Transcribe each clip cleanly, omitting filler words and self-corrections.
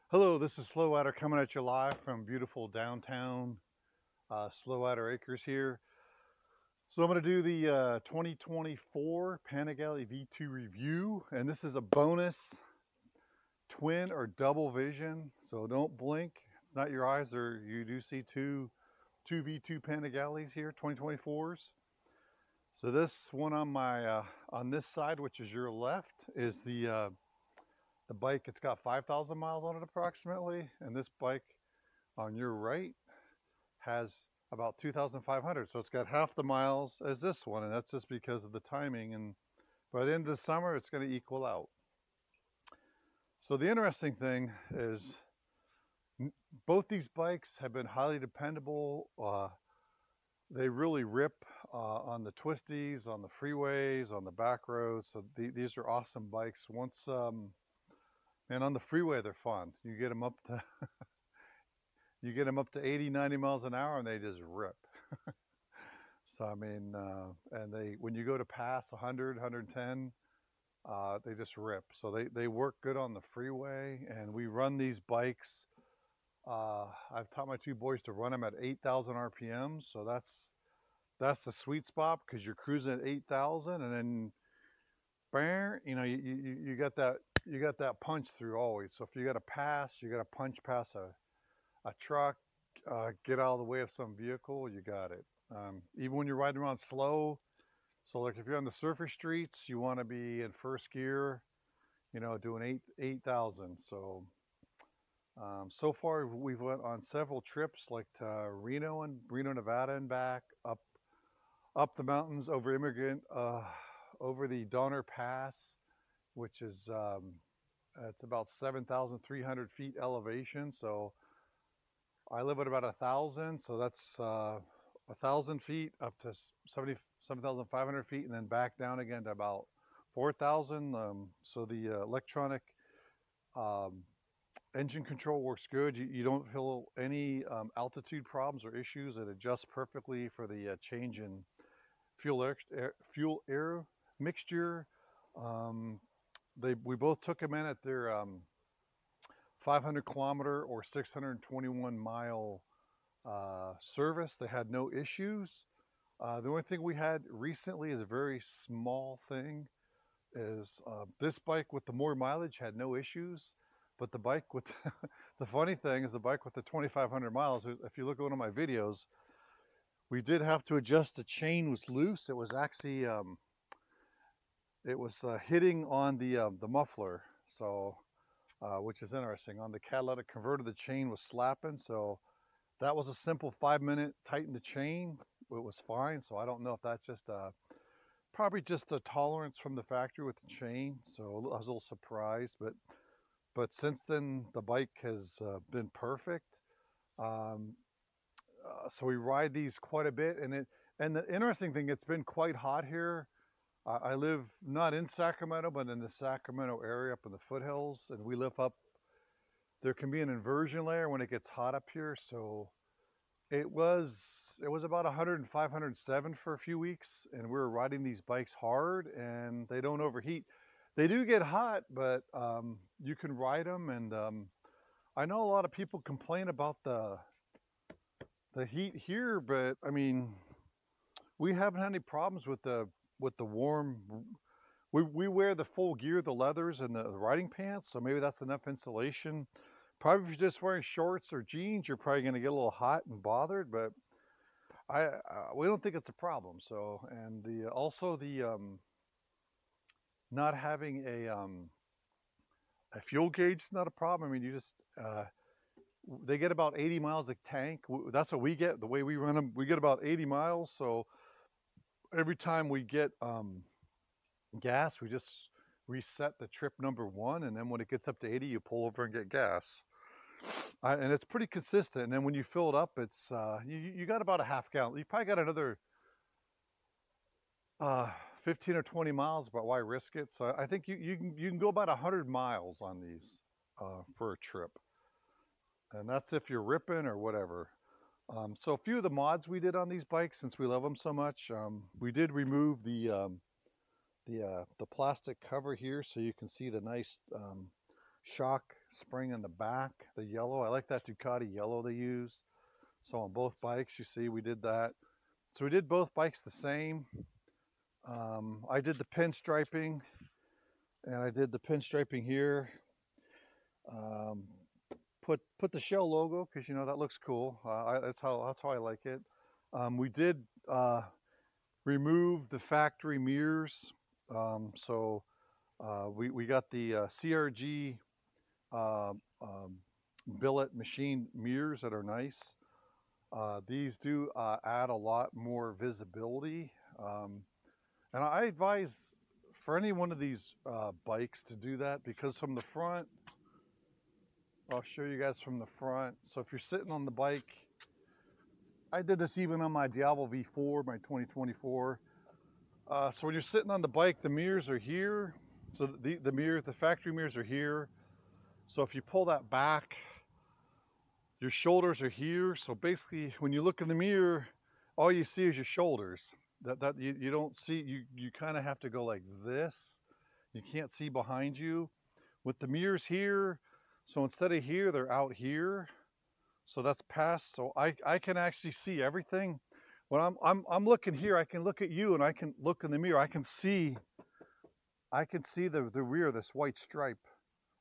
Hello, this is Slowrider coming at you live from beautiful downtown Slowrider Acres here. So I'm going to do the 2024 Panigale V2 review, and this is a bonus twin or double vision. So don't blink; it's not your eyes, or you do see two V2 Panigales here, 2024s. So this one on my on this side, which is your left, is the bike. It's got 5,000 miles on it approximately, and this bike on your right has about 2,500. So it's got half the miles as this one, and that's just because of the timing. And by the end of the summer, it's going to equal out. So the interesting thing is both these bikes have been highly dependable. They really rip on the twisties, on the freeways, on the back roads. So these are awesome bikes. And on the freeway, they're fun. You get them up to 80, 90 miles an hour, and they just rip. So I mean, and when you go to pass 100, 110, they just rip. So they work good on the freeway, and we run these bikes. I've taught my two boys to run them at 8,000 RPM. So that's the sweet spot because you're cruising at 8,000, and then, bang, you got that punch through always. So if you got to pass, you got to punch past a truck, get out of the way of some vehicle, you got it. Even when you're riding around slow, so like if you're on the surface streets, you want to be in first gear, doing 8,000. So far we've went on several trips, like to Reno, Nevada, and back, up the mountains, over Immigrant, over the Donner Pass, which is it's about 7,300 feet elevation. So I live at about 1,000, so that's 1,000 feet up to 7,500 feet, and then back down again to about 4,000. So the electronic um, engine control works good. You don't feel any altitude problems or issues. It adjusts perfectly for the change in fuel air mixture. Um, we both took them in at their 500 kilometer or 621 mile service. They had no issues. The only thing we had recently is a very small thing. Is this bike with the more mileage had no issues, but the bike with the funny thing is the bike with the 2,500 miles. If you look at one of my videos, we did have to adjust. The chain was loose. It was actually hitting on the muffler. So which is interesting. On the catalytic converter, the chain was slapping. So that was a simple 5-minute tighten the chain. It was fine. So I don't know if that's just probably just a tolerance from the factory with the chain. So I was a little surprised, but since then the bike has been perfect. Um, so we ride these quite a bit, and the interesting thing, it's been quite hot here. I live not in Sacramento, but in the Sacramento area up in the foothills, and we live up. There can be an inversion layer when it gets hot up here, so it was about 105, 107 for a few weeks, and we were riding these bikes hard, and they don't overheat. They do get hot, but you can ride them, and I know a lot of people complain about the heat here, but I mean, we haven't had any problems with the warm. We wear the full gear, the leathers, and the riding pants, so maybe that's enough insulation. Probably if you're just wearing shorts or jeans, you're probably going to get a little hot and bothered, but we don't think it's a problem. So, and the also the not having a fuel gauge is not a problem. I mean, you just they get about 80 miles a tank. That's what we get. The way we run them, we get about 80 miles. So every time we get gas, we just reset the trip number one, and then when it gets up to 80, you pull over and get gas. And it's pretty consistent. And then when you fill it up, it's you got about a half gallon. You probably got another 15 or 20 miles, but why risk it? So I think you can go about 100 miles on these for a trip, and that's if you're ripping or whatever. So a few of the mods we did on these bikes, since we love them so much, we did remove the plastic cover here, so you can see the nice shock spring in the back, the yellow. I like that Ducati yellow they use. So on both bikes, you see, we did that. So we did both bikes the same. I did the pinstriping, and I did the pinstriping here. Put the Shell logo because you know that looks cool. That's how I like it. We did remove the factory mirrors, so we got the CRG billet machine mirrors that are nice. These do add a lot more visibility, and I advise for any one of these bikes to do that, because from the front, I'll show you guys from the front. So if you're sitting on the bike, I did this even on my Diablo V4, my 2024. So when you're sitting on the bike, the mirrors are here. So the factory mirrors are here. So if you pull that back, your shoulders are here. So basically, when you look in the mirror, all you see is your shoulders. That you don't see. You kind of have to go like this. You can't see behind you. With the mirrors here, so instead of here, they're out here. So that's past. So I can actually see everything. When I'm looking here, I can look at you, and I can look in the mirror. I can see the rear, this white stripe.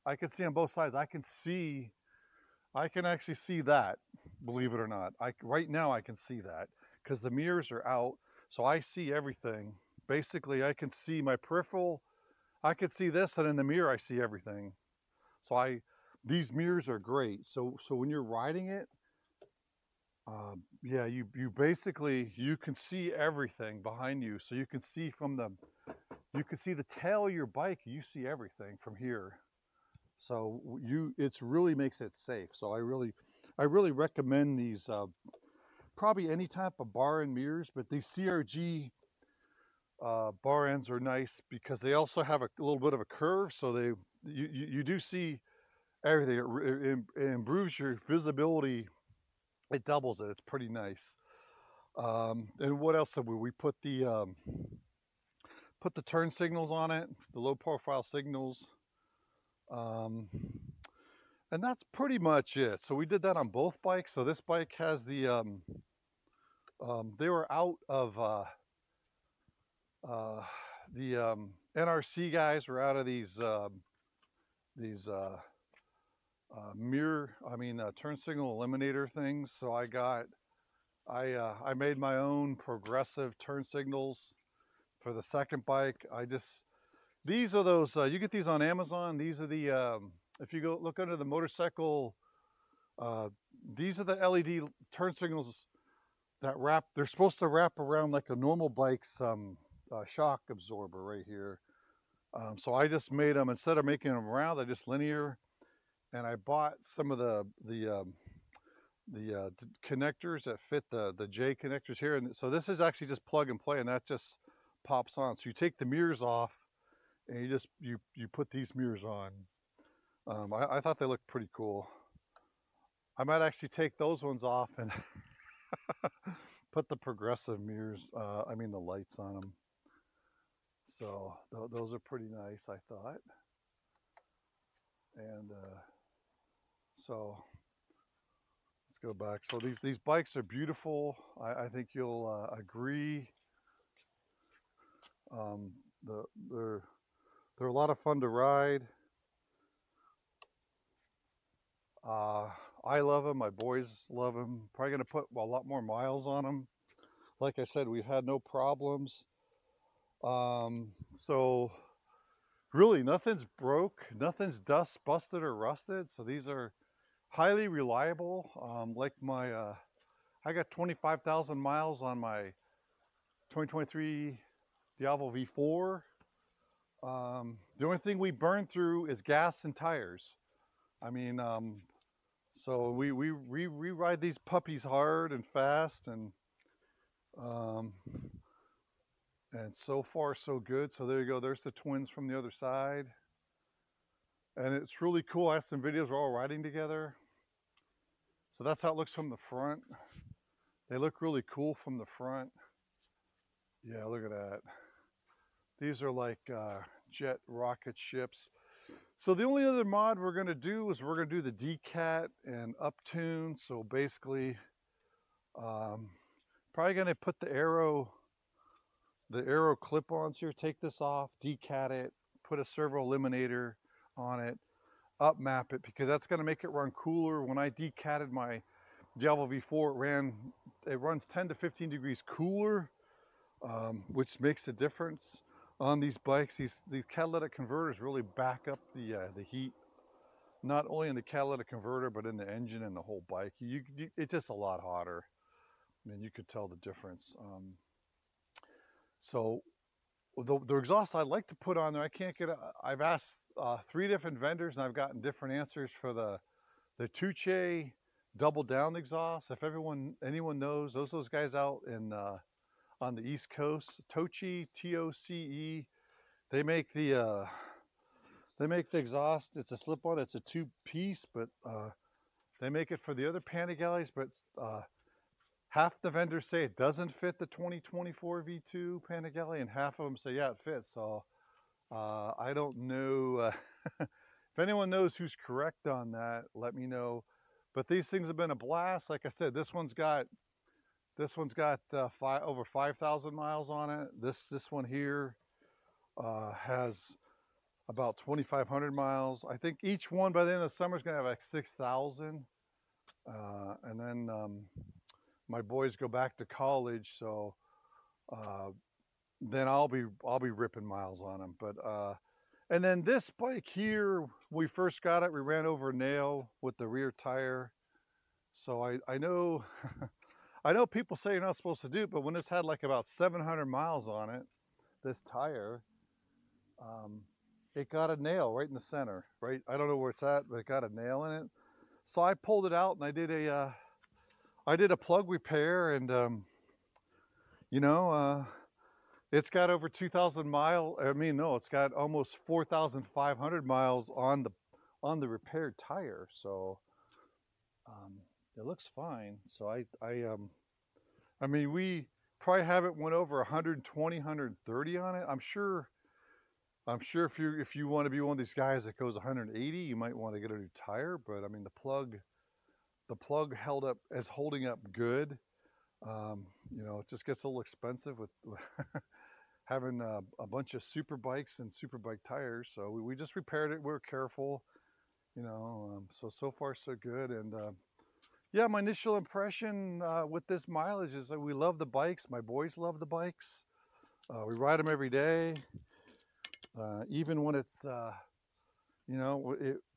I can see on both sides. I can actually see that, believe it or not. Right now I can see that because the mirrors are out. So I see everything. Basically, I can see my peripheral. I can see this, and in the mirror I see everything. So these mirrors are great. So when you're riding it, yeah, you basically, you can see everything behind you. So you can see the tail of your bike. You see everything from here. So it's really makes it safe. So I really recommend these. Probably any type of bar end mirrors, but these CRG bar ends are nice because they also have a little bit of a curve. So you do see everything. It improves your visibility. It doubles it. It's pretty nice. And what else have we put the turn signals on it, the low profile signals. And that's pretty much it. So we did that on both bikes. So this bike has the they were out of the NRC guys were out of these turn signal eliminator things. So I made my own progressive turn signals for the second bike. These are those, you get these on Amazon. These are the, if you go look under the motorcycle, these are the LED turn signals that they're supposed to wrap around like a normal bike's shock absorber right here. So I just made them, instead of making them round, I just linear. And I bought some of the connectors that fit the J connectors here. And so this is actually just plug and play, and that just pops on. So you take the mirrors off, and you put these mirrors on. I thought they looked pretty cool. I might actually take those ones off and put the progressive mirrors, the lights on them. So those are pretty nice, I thought. And so let's go back. So these bikes are beautiful. I think you'll agree. They're a lot of fun to ride. I love them. My boys love them. Probably going to put a lot more miles on them. Like I said, we've had no problems. So really nothing's broke, nothing's dust busted or rusted. So these are highly reliable. Like I got 25,000 miles on my 2023 Diablo V4. The only thing we burn through is gas and tires. So we ride these puppies hard and fast, and so far so good. So there you go. There's the twins from the other side, and it's really cool. I have some videos. We're all riding together. So that's how it looks from the front. They look really cool from the front. Yeah, look at that. These are like jet rocket ships. So the only other mod we're going to do is we're going to do the decat and uptune. So basically, um, probably going to put the arrow clip-ons here, take this off, decat it, put a servo eliminator on it, up map it, because that's going to make it run cooler. When I decatted my Diablo V4, it runs 10 to 15 degrees cooler, which makes a difference on these bikes. These catalytic converters really back up the heat, not only in the catalytic converter, but in the engine and the whole bike. It's just a lot hotter. I mean, you could tell the difference. So the exhaust I like to put on there, I can't get, I've asked 3 different vendors and I've gotten different answers for the Tuche double down exhaust. If anyone knows, those guys out in on the East Coast, Toche, Toce, they make the exhaust. It's a slip-on. It's a 2-piece, but they make it for the other Panigales. But half the vendors say it doesn't fit the 2024 V2 Panigale, and half of them say yeah, it fits. So I don't know. If anyone knows who's correct on that, let me know. But these things have been a blast. Like I said, this one's got over 5,000 miles on it. This one here has about 2,500 miles. I think each one by the end of the summer is going to have like 6,000. And then my boys go back to college, so then I'll be ripping miles on them. But and then this bike here, we first got it, we ran over a nail with the rear tire. So I know I know people say you're not supposed to do it, but when this had like about 700 miles on it, this tire, it got a nail right in the center, right? I don't know where it's at, but it got a nail in it. So I pulled it out and I did a plug repair, and you know, it's got over 2,000 miles. I mean, no, it's got almost 4,500 miles on the repaired tire. So it looks fine. So I mean, we probably haven't went over 120, 130 on it. I'm sure if you want to be one of these guys that goes 180, you might want to get a new tire. But I mean, the plug is holding up good. You know, it just gets a little expensive with having a bunch of super bikes and super bike tires. So we just repaired it. We were careful, you know. So far so good. And yeah, my initial impression with this mileage is that we love the bikes. My boys love the bikes. We ride them every day. Even when it's, you know,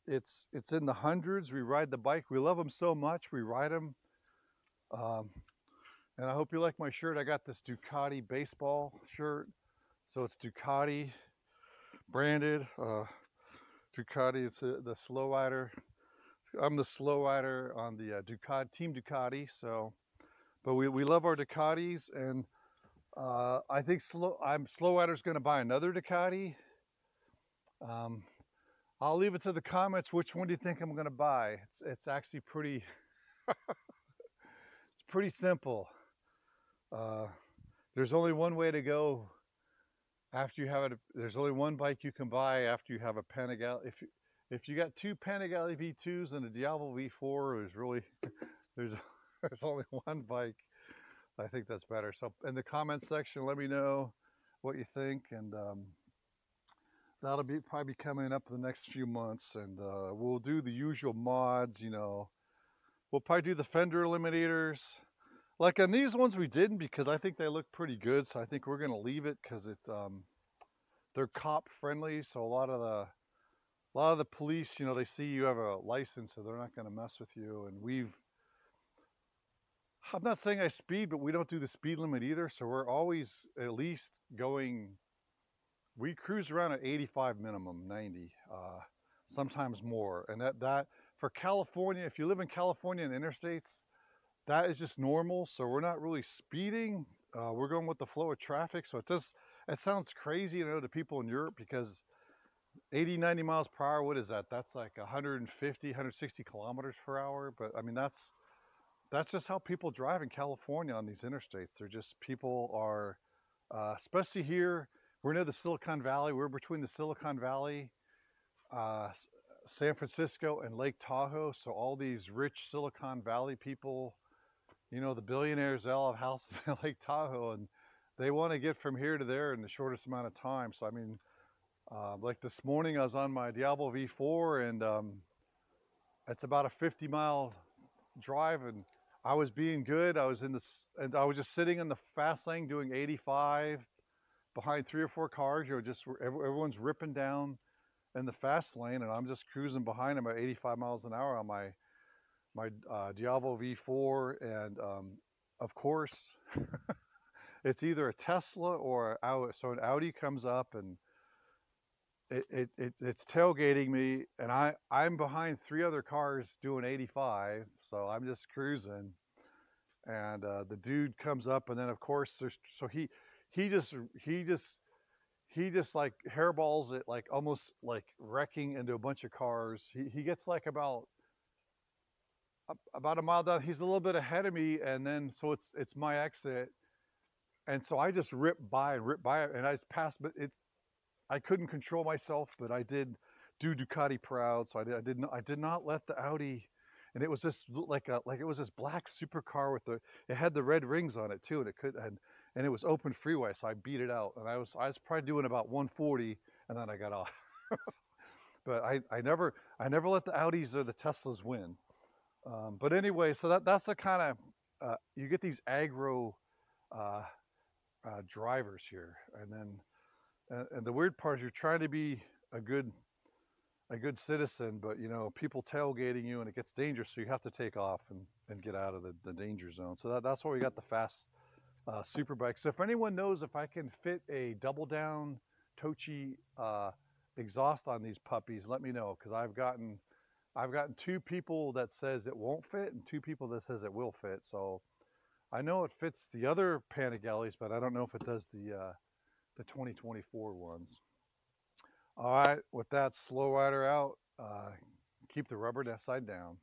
it's in the hundreds, we ride the bike. We love them so much, we ride them. And I hope you like my shirt. I got this Ducati baseball shirt. So it's Ducati branded. Ducati, it's the slow rider. I'm the slow rider on the Ducati, Team Ducati. So, but we love our Ducatis, and I think slow rider's going to buy another Ducati. I'll leave it to the comments. Which one do you think I'm going to buy? It's actually pretty. It's pretty simple. There's only one way to go after you have it. There's only one bike you can buy after you have a Panigale. If you got 2 Panigale V2s and a Diablo V4, there's only one bike. I think that's better. So in the comments section, let me know what you think, and that'll probably be coming up in the next few months. And we'll do the usual mods. You know, we'll probably do the fender eliminators. Like on these ones we didn't, because I think they look pretty good. So I think we're gonna leave it because they're cop friendly. So a lot of the police, you know, they see you have a license, so they're not gonna mess with you. And I'm not saying I speed, but we don't do the speed limit either. So we're always at least we cruise around at 85 minimum, 90, sometimes more. And that for California, if you live in California and interstates, that is just normal. So we're not really speeding. We're going with the flow of traffic. So it sounds crazy, you know, to people in Europe, because 80, 90 miles per hour, what is that? That's like 150, 160 kilometers per hour. But I mean, that's just how people drive in California on these interstates. They're just, people are, especially here, we're near the Silicon Valley. We're between the Silicon Valley uh, San Francisco and Lake Tahoe. So all these rich Silicon Valley people, you know, the billionaires, they all have houses in Lake Tahoe, and they want to get from here to there in the shortest amount of time. So I mean, like this morning, I was on my Diablo V4, and it's about a 50-mile drive, and I was being good. I was in this, and I was just sitting in the fast lane doing 85 behind 3 or 4 cars. You know, just everyone's ripping down in the fast lane, and I'm just cruising behind them at 85 miles an hour on my Diablo V4, and of course, it's either a Tesla or an Audi. So an Audi comes up, and it's tailgating me, and I'm behind 3 other cars doing 85, so I'm just cruising, and the dude comes up, and then of course there's so he just he just he just like hairballs it, like almost like wrecking into a bunch of cars. He gets like about a mile down. He's a little bit ahead of me, and then so it's my exit, and so I just rip by it, and I just passed, but I couldn't control myself, but I did do Ducati proud. So I did not let the Audi, and it was just like it was this black supercar with it had the red rings on it too, and and it was open freeway, so I beat it out, and I was probably doing about 140, and then I got off. But I never let the Audis or the Teslas win. But anyway, so that's the kind of you get these aggro uh, drivers here, and then and the weird part is you're trying to be a good citizen, but you know people tailgating you, and it gets dangerous, so you have to take off and get out of the danger zone. So that's why we got the fast super bike. So if anyone knows if I can fit a double down Tochi exhaust on these puppies, let me know, because I've gotten 2 people that says it won't fit and 2 people that says it will fit. So I know it fits the other Panigales, but I don't know if it does the 2024 ones. All right, with that, slow rider out. Keep the rubber side down.